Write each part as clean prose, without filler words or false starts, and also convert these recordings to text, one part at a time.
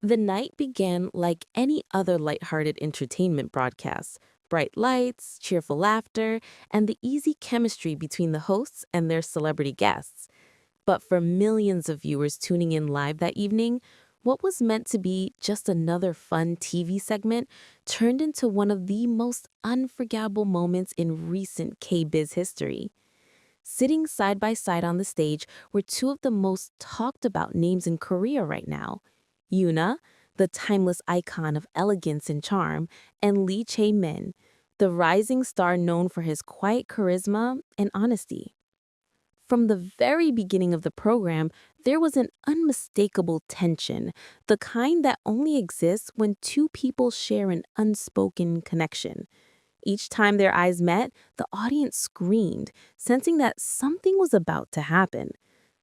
The night began like any other lighthearted entertainment broadcast: bright lights, cheerful laughter, and the easy chemistry between the hosts and their celebrity guests. But for millions of viewers tuning in live that evening, what was meant to be just another fun TV segment turned into one of the most unforgettable moments in recent K-Biz history. Sitting side by side on the stage were two of the most talked about names in Korea right now: Yoona, the timeless icon of elegance and charm, and Lee Chae-min, the rising star known for his quiet charisma and honesty. From the very beginning of the program, there was an unmistakable tension, the kind that only exists when two people share an unspoken connection. Each time their eyes met, the audience screamed, sensing that something was about to happen.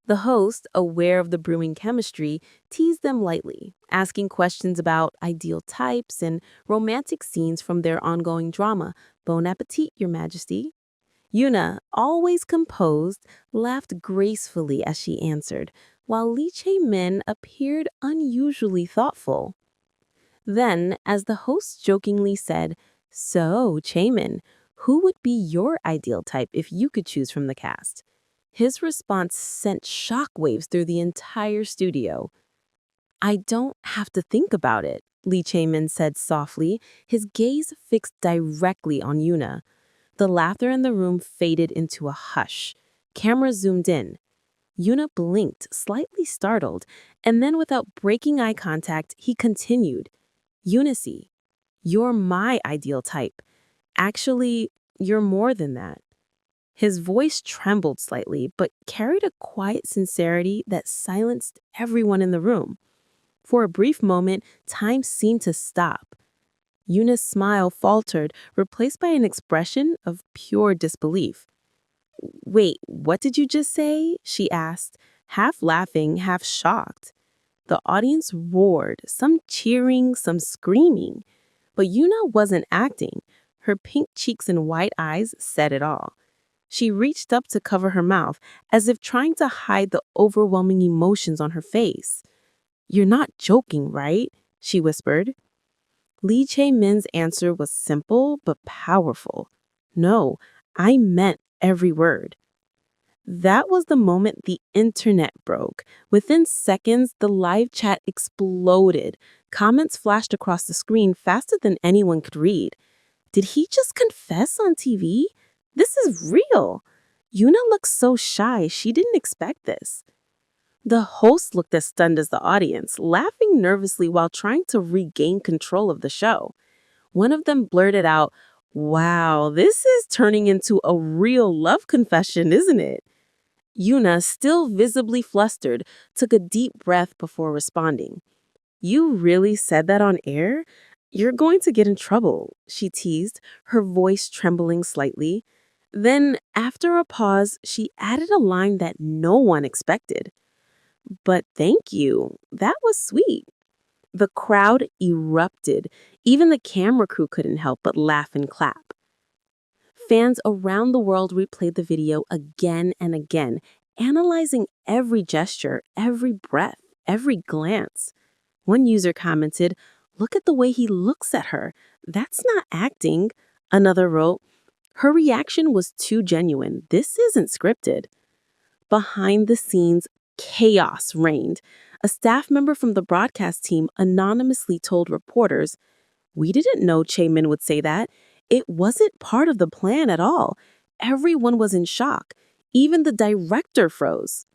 The host, aware of the brewing chemistry, teased them lightly, asking questions about ideal types and romantic scenes from their ongoing drama. Bon appetit, Your Majesty. Yoona, always composed, laughed gracefully as she answered, while Lee Chae-min appeared unusually thoughtful. Then, as the host jokingly said, "So, Chae-min, who would be your ideal type if you could choose from the cast?" His response sent shockwaves through the entire studio. "I don't have to think about it," Lee Chae-min said softly, his gaze fixed directly on Yoona. The laughter in the room faded into a hush. Camera zoomed in. Yoona blinked, slightly startled, and then without breaking eye contact, he continued, "Eunice, you're my ideal type. Actually, you're more than that." His voice trembled slightly, but carried a quiet sincerity that silenced everyone in the room. For a brief moment, time seemed to stop. Yuna's smile faltered, replaced by an expression of pure disbelief. "Wait, what did you just say?" she asked, half laughing, half shocked. The audience roared, some cheering, some screaming. But Yuna wasn't acting. Her pink cheeks and white eyes said it all. She reached up to cover her mouth, as if trying to hide the overwhelming emotions on her face. "You're not joking, right?" she whispered. Lee Chae-min's answer was simple but powerful. "No, I meant every word." That was the moment the internet broke. Within seconds, the live chat exploded. Comments flashed across the screen faster than anyone could read. Did he just confess on TV? This is real. Yoona looked so shy, she didn't expect this. The host looked as stunned as the audience, laughing nervously while trying to regain control of the show. One of them blurted out, "Wow, this is turning into a real love confession, isn't it?" Yoona, still visibly flustered, took a deep breath before responding. "You really said that on air? You're going to get in trouble," she teased, her voice trembling slightly. Then, after a pause, she added a line that no one expected. "But thank you. That was sweet." The crowd erupted. Even the camera crew couldn't help but laugh and clap. Fans around the world replayed the video again and again, analyzing every gesture, every breath, every glance. One user commented, "Look at the way he looks at her. That's not acting." Another wrote, "Her reaction was too genuine. This isn't scripted." Behind the scenes, chaos reigned. A staff member from the broadcast team anonymously told reporters, "We didn't know Chae-min would say that. It wasn't part of the plan at all." Everyone was in shock. Even the director froze.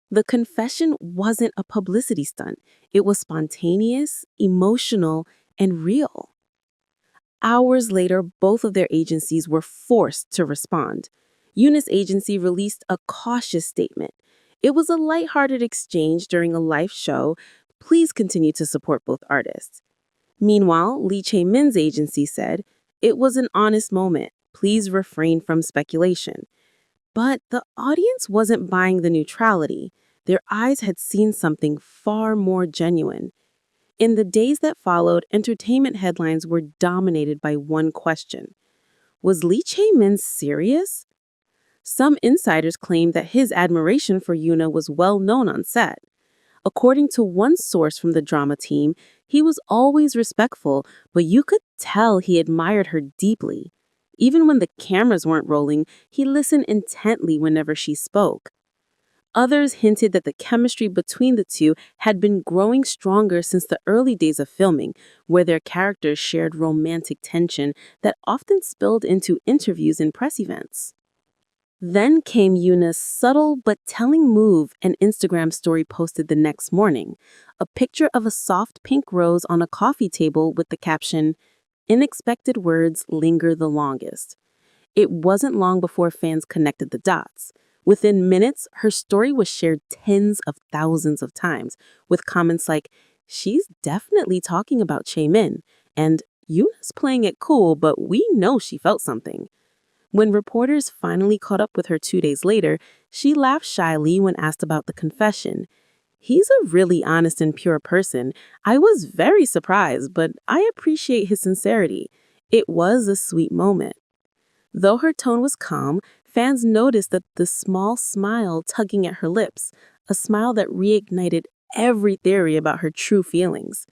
The confession wasn't a publicity stunt. It was spontaneous, emotional, and real. Hours later, both of their agencies were forced to respond. Yoona's agency released a cautious statement. It was a lighthearted exchange during a live show. Please continue to support both artists. Meanwhile, Lee Chae-min's agency said, "It was an honest moment. Please refrain from speculation." But the audience wasn't buying the neutrality. Their eyes had seen something far more genuine. In the days that followed, entertainment headlines were dominated by one question: was Lee Chae-min serious? Some insiders claimed that his admiration for Yoona was well known on set. According to one source from the drama team, he was always respectful, but you could tell he admired her deeply. Even when the cameras weren't rolling, he listened intently whenever she spoke. Others hinted that the chemistry between the two had been growing stronger since the early days of filming, where their characters shared romantic tension that often spilled into interviews and press events. Then came Yoona's subtle but telling move and Instagram story posted the next morning, a picture of a soft pink rose on a coffee table with the caption, "Unexpected words linger the longest." It wasn't long before fans connected the dots. Within minutes, her story was shared tens of thousands of times, with comments like, "She's definitely talking about Chae-min," and "Yoona's playing it cool, but we know she felt something." When reporters finally caught up with her 2 days later, she laughed shyly when asked about the confession. "He's a really honest and pure person. I was very surprised, but I appreciate his sincerity. It was a sweet moment." Though her tone was calm, fans noticed that the small smile tugging at her lips, a smile that reignited every theory about her true feelings.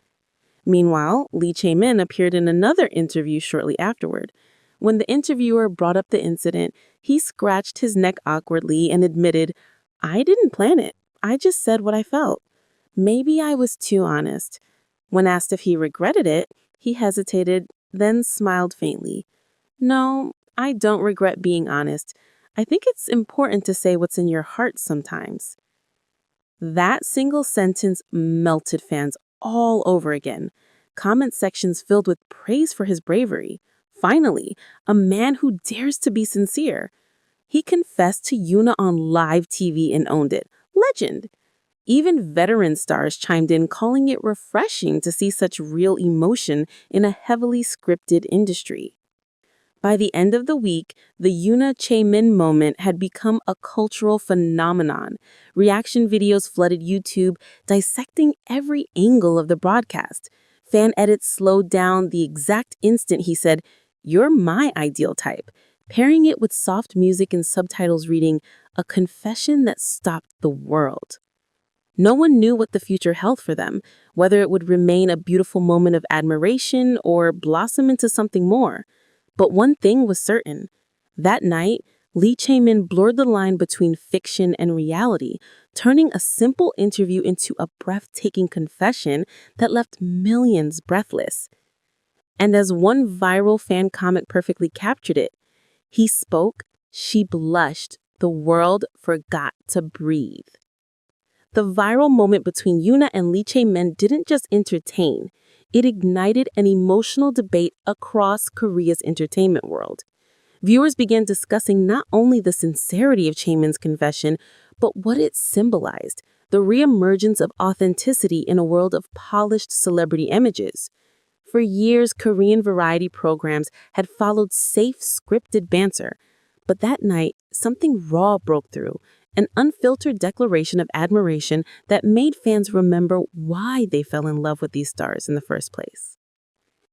Meanwhile, Lee Chae-min appeared in another interview shortly afterward. When the interviewer brought up the incident, he scratched his neck awkwardly and admitted, "I didn't plan it. I just said what I felt. Maybe I was too honest." When asked if he regretted it, he hesitated, then smiled faintly. "No, I don't regret being honest. I think it's important to say what's in your heart sometimes." That single sentence melted fans all over again. Comment sections filled with praise for his bravery. Finally, a man who dares to be sincere. He confessed to Yoona on live TV and owned it. Legend! Even veteran stars chimed in, calling it refreshing to see such real emotion in a heavily scripted industry. By the end of the week, the Yoona Chae-min moment had become a cultural phenomenon. Reaction videos flooded YouTube, dissecting every angle of the broadcast. Fan edits slowed down the exact instant he said, "You're my ideal type," pairing it with soft music and subtitles reading, "A confession that stopped the world." No one knew what the future held for them, whether it would remain a beautiful moment of admiration or blossom into something more. But one thing was certain. That night, Lee Chae-min blurred the line between fiction and reality, turning a simple interview into a breathtaking confession that left millions breathless. And as one viral fan comment perfectly captured it, he spoke, she blushed, the world forgot to breathe. The viral moment between Yoona and Lee Chae-min didn't just entertain. It ignited an emotional debate across Korea's entertainment world. Viewers began discussing not only the sincerity of Chae-min's confession, but what it symbolized, the reemergence of authenticity in a world of polished celebrity images. For years, Korean variety programs had followed safe, scripted banter. But that night, something raw broke through, an unfiltered declaration of admiration that made fans remember why they fell in love with these stars in the first place.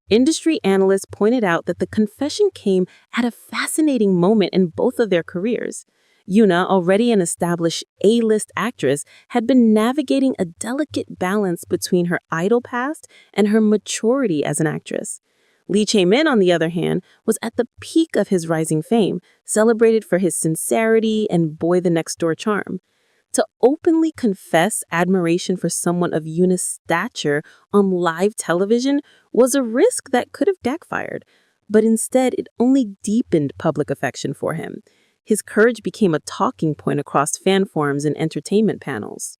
Industry analysts pointed out that the confession came at a fascinating moment in both of their careers. Yoona, already an established A-list actress, had been navigating a delicate balance between her idol past and her maturity as an actress. Lee Chae-min, on the other hand, was at the peak of his rising fame, celebrated for his sincerity and boy-the-next-door charm. To openly confess admiration for someone of Yoona's stature on live television was a risk that could have backfired, but instead it only deepened public affection for him. His courage became a talking point across fan forums and entertainment panels.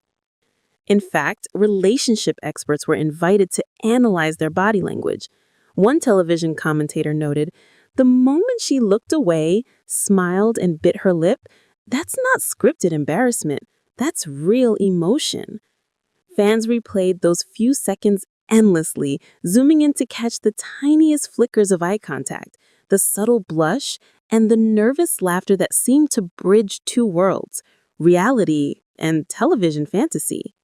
In fact, relationship experts were invited to analyze their body language. One television commentator noted, "The moment she looked away, smiled, and bit her lip, that's not scripted embarrassment. That's real emotion." Fans replayed those few seconds endlessly, zooming in to catch the tiniest flickers of eye contact, the subtle blush, and the nervous laughter that seemed to bridge two worlds, reality and television fantasy.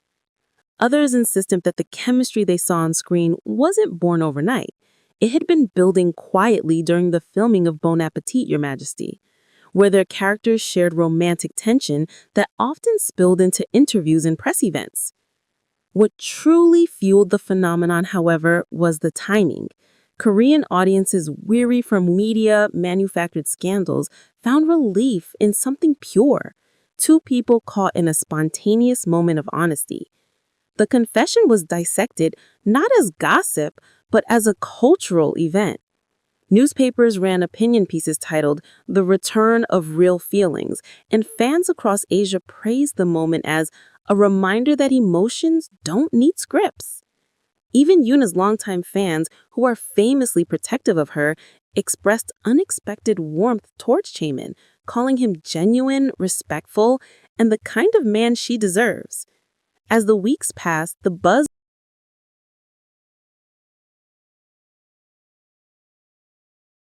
Others insisted that the chemistry they saw on screen wasn't born overnight. It had been building quietly during the filming of Bon Appetit, Your Majesty, where their characters shared romantic tension that often spilled into interviews and press events. What truly fueled the phenomenon, however, was the timing. Korean audiences weary from media manufactured scandals found relief in something pure. Two people caught in a spontaneous moment of honesty. The confession was dissected not as gossip, but as a cultural event. Newspapers ran opinion pieces titled The Return of Real Feelings, and fans across Asia praised the moment as a reminder that emotions don't need scripts. Even Yoona's longtime fans, who are famously protective of her, expressed unexpected warmth towards Chae-min, calling him genuine, respectful, and the kind of man she deserves. As the weeks passed, the buzz